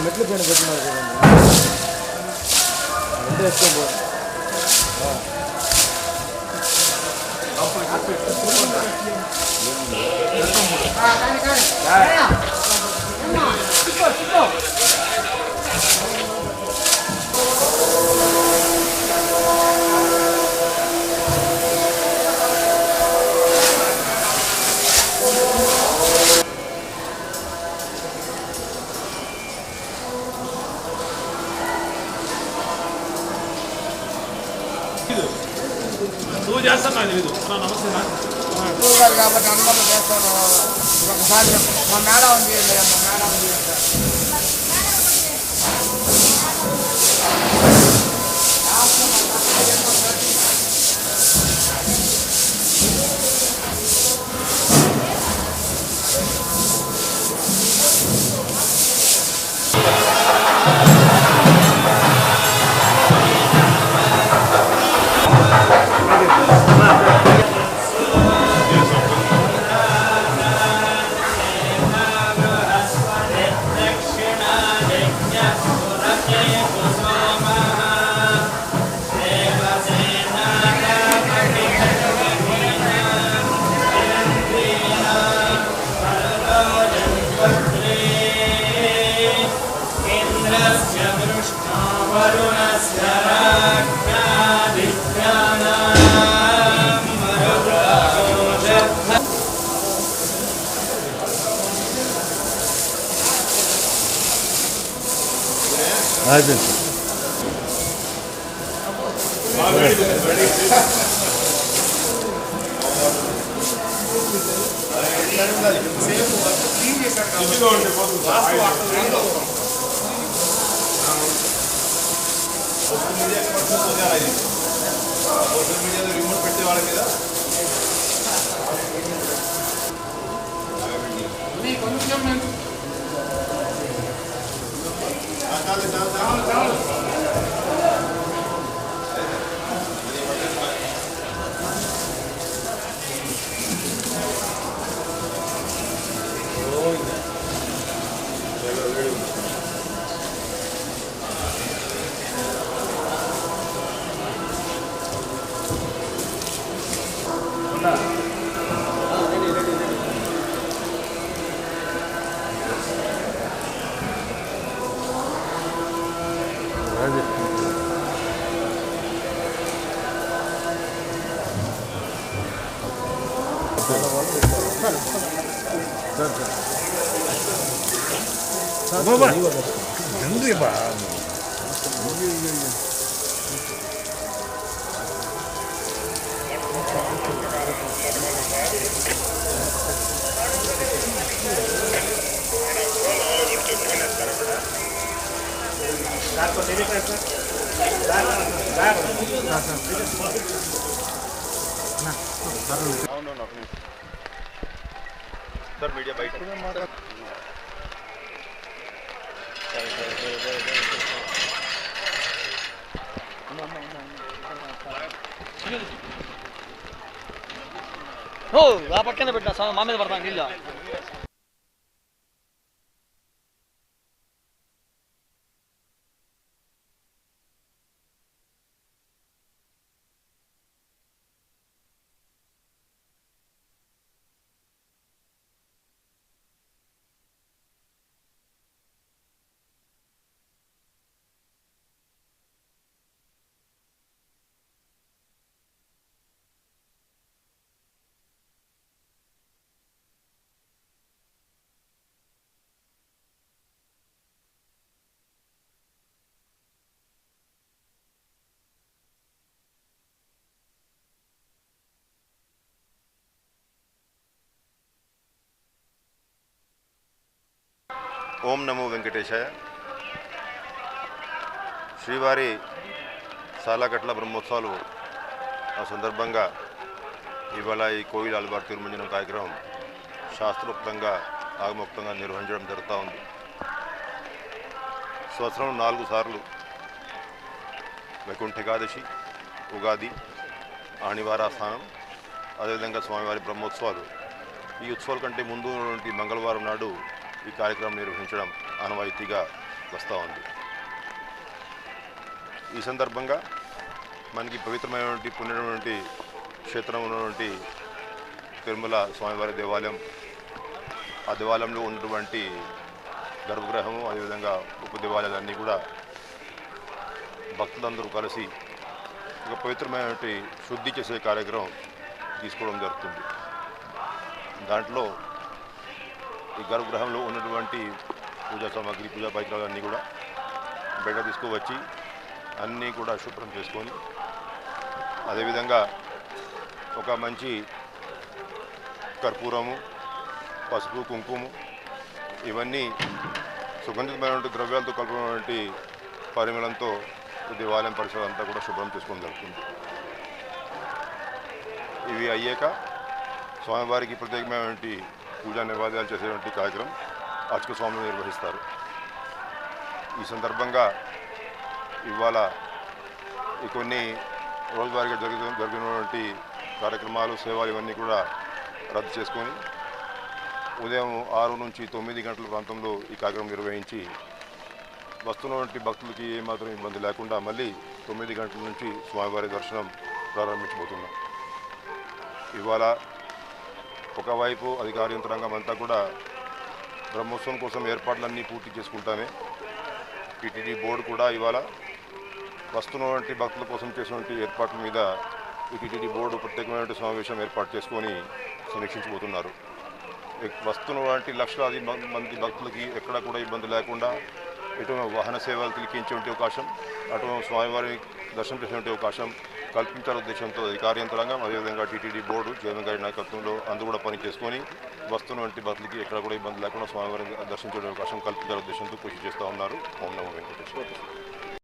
మెట్లు పైన పెట్టినారు చూడండి వేసుకోబో నువ్వు చేస్తాను నాకు తెలీదు నమస్తే కాబట్టి అందరూ చేస్తాను ఒకసారి మా మేడం ఉంది మా మేడం ఉంది సోషల్ మీడియాలో రిమోట్ పెట్టే వాళ్ళ మీద Henry ba? Sir media byte हो आ पक्कने పెట్టా మా మీద పడతాను నీళ్ళ ఓం నమో వెంకటేశాయ. శ్రీవారి సాలకట్ల బ్రహ్మోత్సవాలు ఆ సందర్భంగా ఇవాళ ఈ కోయిల్ ఆలవారు తిరుమంజనం కార్యక్రమం శాస్త్రోక్తంగా ఆగమోక్తంగా నిర్వహించడం జరుగుతూ ఉంది. సంవత్సరం 4 సార్లు వైకుంఠ ఏకాదశి, ఉగాది, ఆణివారాస్థానం, అదేవిధంగా స్వామివారి బ్రహ్మోత్సవాలు. ఈ ఉత్సవాల కంటే ముందు మంగళవారం నాడు ఈ కార్యక్రమం నిర్వహించడం ఆనవాయితీగా వస్తూ ఉంది. ఈ సందర్భంగా మనకి పవిత్రమైనటువంటి పుణ్యమైనటువంటి క్షేత్రం ఉన్నటువంటి తిరుమల స్వామివారి దేవాలయం, ఆ దేవాలయంలో ఉన్నటువంటి గర్భగృహము, అదేవిధంగా ఉప దేవాలయాలన్నీ కూడా భక్తులందరూ కలిసి ఒక పవిత్రమైనటువంటి శుద్ధి చేసే కార్యక్రమం తీసుకోవడం జరుగుతుంది. దాంట్లో ఈ గర్భగృహంలో ఉన్నటువంటి పూజా సామాగ్రి, పూజా పరికరాలు అన్నీ కూడా బయట తీసుకువచ్చి అన్నీ కూడా శుభ్రం చేసుకొని, అదేవిధంగా ఒక మంచి కర్పూరము, పసుపు, కుంకుమ ఇవన్నీ సుగంధితమైనటువంటి ద్రవ్యాలతో కలిపినటువంటి పరిమళంతో దేవాలయం పరిసరం అంతా కూడా శుభ్రం చేసుకోవడం జరుగుతుంది. ఇవి అయ్యాక స్వామివారికి ప్రత్యేకమైనటువంటి పూజా నివేద్యాలు చేసేటువంటి కార్యక్రమం అర్చక స్వాములు నిర్వహిస్తారు. ఈ సందర్భంగా ఇవాళ ఈ కొన్ని రోజువారీగా జరిగినటువంటి కార్యక్రమాలు, సేవలు ఇవన్నీ కూడా రద్దు చేసుకొని ఉదయం 6 నుంచి 9 గంటల ప్రాంతంలో ఈ కార్యక్రమం నిర్వహించి వస్తున్నటువంటి భక్తులకి ఏమాత్రం ఇబ్బంది లేకుండా మళ్ళీ 9 గంటల నుంచి స్వామివారి దర్శనం ప్రారంభించబోతున్నాం. ఇవాళ ఒకవైపు అధికార యంత్రాంగం అంతా కూడా బ్రహ్మోత్సవం కోసం ఏర్పాట్లన్నీ పూర్తి చేసుకుంటామే. టీటీడీ బోర్డు కూడా ఇవాళ వస్తున్నటువంటి భక్తుల కోసం చేసినటువంటి ఏర్పాట్ల మీద ఈ టీటీడీ బోర్డు ప్రత్యేకమైన సమావేశం ఏర్పాటు చేసుకొని సమీక్షించబోతున్నారు. వస్తున్నటువంటి లక్షలాది మంది భక్తులకి ఎక్కడా కూడా ఇబ్బంది లేకుండా ఇటు వాహన సేవలు తిలికించేటువంటి అవకాశం, అటు స్వామివారిని దర్శనం చేసేటువంటి అవకాశం కల్పించాల ఉద్దేశంతో అధికార యంత్రాంగం, అదేవిధంగా టీటీడీ బోర్డు చైర్మన్ గారి నాయకత్వంలో అందరూ కూడా పని చేసుకొని వస్తున్నటువంటి భక్తులకి ఎక్కడ కూడా ఇబ్బంది లేకుండా స్వామివారిని దర్శించే అవకాశం కల్పించాల ఉద్దేశంతో కృషి చేస్తూ ఉన్నారు. ఓం నమో వెంకటేశ్వర.